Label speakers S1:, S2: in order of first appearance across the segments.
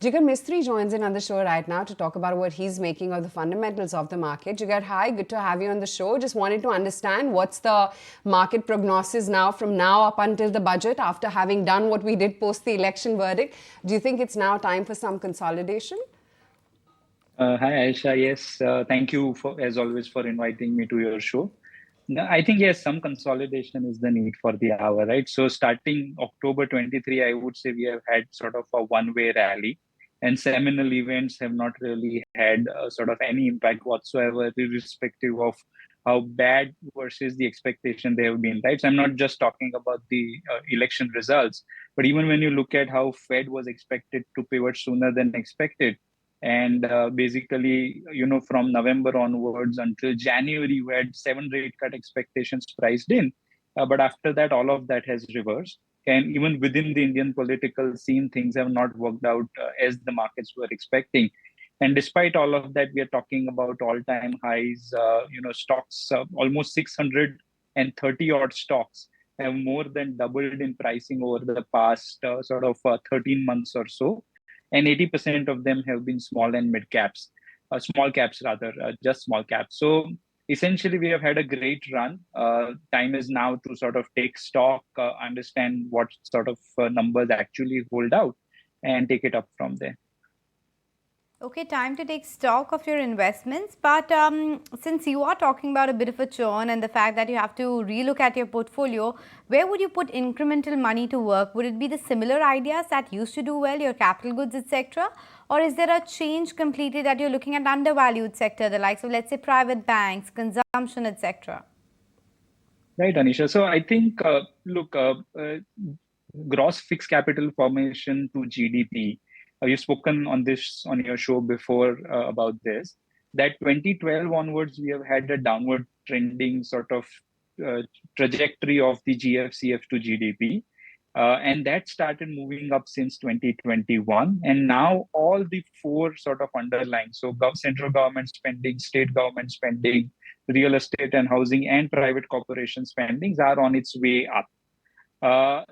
S1: Jigar Mistry joins in on the show right now to talk about what he's making of the fundamentals of the market. Jigar, hi, good to have you on the show. Just wanted to understand what's the market prognosis now from now up until the budget after having done what we did post the election verdict. Do you think it's now time for some consolidation?
S2: Hi, Aisha. Yes, thank you for, as always, for inviting me to your show. No, I think yes, some consolidation is the need for the hour, right? So starting October 23, I would say we have had sort of a one-way rally, and seminal events have not really had sort of any impact whatsoever, irrespective of how bad versus the expectation they have been, right? So I'm not just talking about the election results, but even when you look at how Fed was expected to pivot sooner than expected, and basically, from November onwards until January, we had 7 rate cut expectations priced in. But after that, all of that has reversed. And even within the Indian political scene, things have not worked out as the markets were expecting. And despite all of that, we are talking about all-time highs. Stocks, almost 630 odd stocks have more than doubled in pricing over the past 13 months or so, and 80% of them have been small and mid caps, small caps rather, just small caps. So essentially, we have had a great run. Time is now to sort of take stock, understand what sort of numbers actually hold out, and take it up from there.
S3: Okay, time to take stock of your investments. But since you are talking about a bit of a churn and the fact that you have to relook at your portfolio, where would you put incremental money to work? Would it be the similar ideas that used to do well, your capital goods, etc.? Or is there a change completely that you're looking at undervalued sector, the likes of, let's say, private banks, consumption, etc.?
S2: Right, Anisha. So I think, gross fixed capital formation to GDP. You've spoken on this on your show before about this. That 2012 onwards, we have had a downward trending sort of trajectory of the GFCF to GDP. And that started moving up since 2021. And now all the four sort of underlying, so central government spending, state government spending, real estate and housing, and private corporation spendings are on its way up.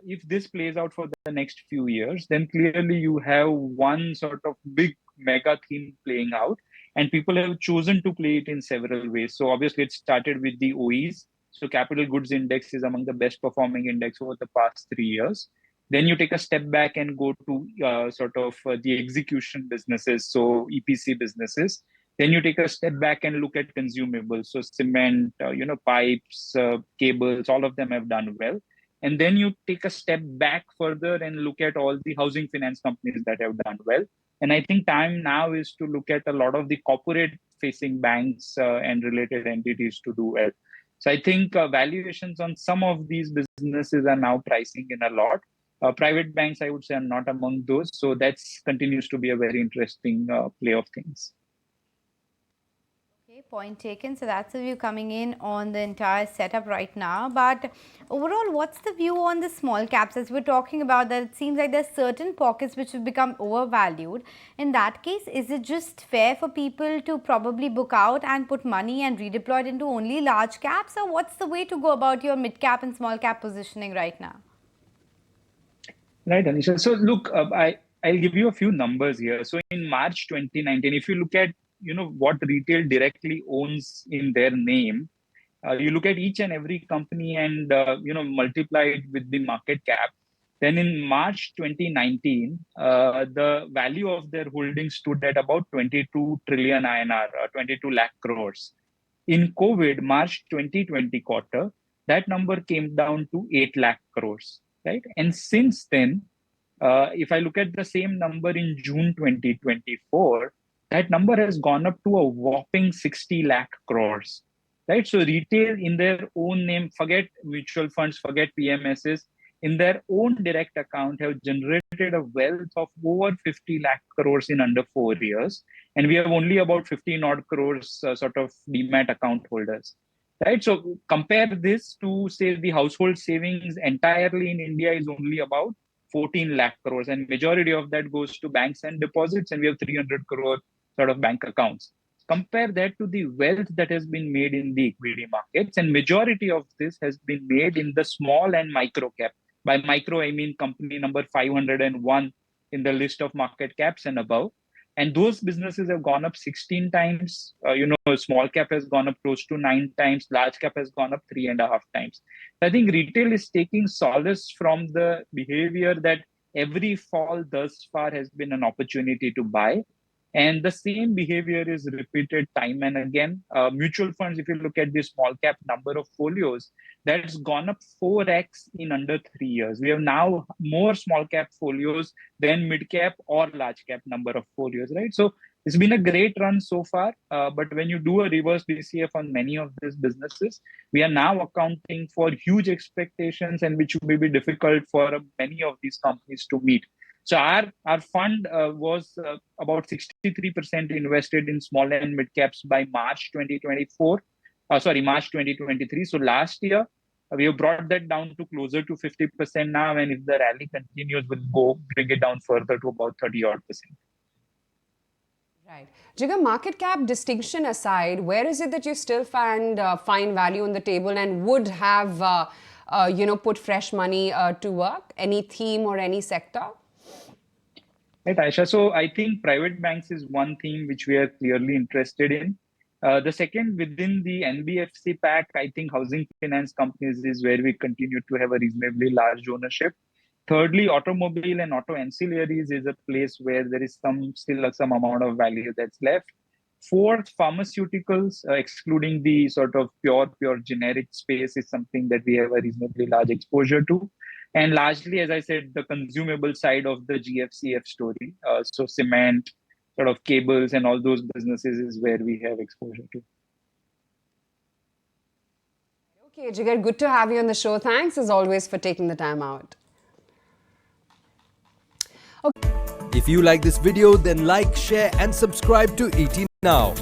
S2: If this plays out for the next few years, then clearly you have one sort of big mega theme playing out, and people have chosen to play it in several ways. So obviously it started with the OEs. So capital goods index is among the best performing index over the past 3 years. Then you take a step back and go to the execution businesses, so EPC businesses. Then you take a step back and look at consumables, so cement, pipes, cables, all of them have done well. And then you take a step back further and look at all the housing finance companies that have done well. And I think time now is to look at a lot of the corporate facing banks and related entities to do well. So I think valuations on some of these businesses are now pricing in a lot. Private banks, I would say, are not among those. So that continues to be a very interesting play of things.
S3: Okay, point taken. So that's the view coming in on the entire setup right now. But overall, what's the view on the small caps? As we're talking about that, it seems like there's certain pockets which have become overvalued. In that case, is it just fair for people to probably book out and put money and redeploy it into only large caps? Or what's the way to go about your mid cap and small cap positioning right now?
S2: Right, Anisha. So look, I'll give you a few numbers here. So in March 2019, if you look at what retail directly owns in their name, you look at each and every company and multiply it with the market cap. Then in March 2019, the value of their holdings stood at about 22 trillion INR, 22 lakh crores. In COVID, March 2020 quarter, that number came down to 8 lakh crores, right? And since then, if I look at the same number in June 2024, that number has gone up to a whopping 60 lakh crores, right? So retail in their own name, forget mutual funds, forget PMSs, in their own direct account have generated a wealth of over 50 lakh crores in under 4 years. And we have only about 15 odd crores sort of demat account holders, right? So compare this to, say, the household savings entirely in India is only about 14 lakh crores, and majority of that goes to banks and deposits, and we have 300 crore sort of bank accounts. Compare that to the wealth that has been made in the equity markets, and majority of this has been made in the small and micro cap. By micro, I mean company number 501 in the list of market caps and above. And those businesses have gone up 16 times. Small cap has gone up close to 9 times. Large cap has gone up 3.5 times. I think retail is taking solace from the behavior that every fall thus far has been an opportunity to buy. And the same behavior is repeated time and again. Mutual funds, if you look at the small cap number of folios, that's gone up 4x in under 3 years. We have now more small cap folios than mid cap or large cap number of folios, right? So it's been a great run so far. But when you do a reverse DCF on many of these businesses, we are now accounting for huge expectations and which may be difficult for many of these companies to meet. So our fund was about 63% invested in small and mid caps by March 2023. So last year, we have brought that down to closer to 50% now. And if the rally continues, we'll bring it down further to about 30-odd%.
S1: Right. Jigar, market cap distinction aside, where is it that you still find value on the table and would have, put fresh money to work? Any theme or any sector?
S2: Right, Aisha. So I think private banks is one theme which we are clearly interested in. The second, within the NBFC pack, I think housing finance companies is where we continue to have a reasonably large ownership. Thirdly, automobile and auto ancillaries is a place where there is still some amount of value that's left. Fourth, pharmaceuticals, excluding the sort of pure generic space, is something that we have a reasonably large exposure to. And largely, as I said, the consumable side of the GFCF story. So cement, sort of cables and all those businesses is where we have exposure to.
S1: Okay, Jigar, good to have you on the show. Thanks as always for taking the time out.
S4: If you like this video, then like, share and subscribe to ET Now.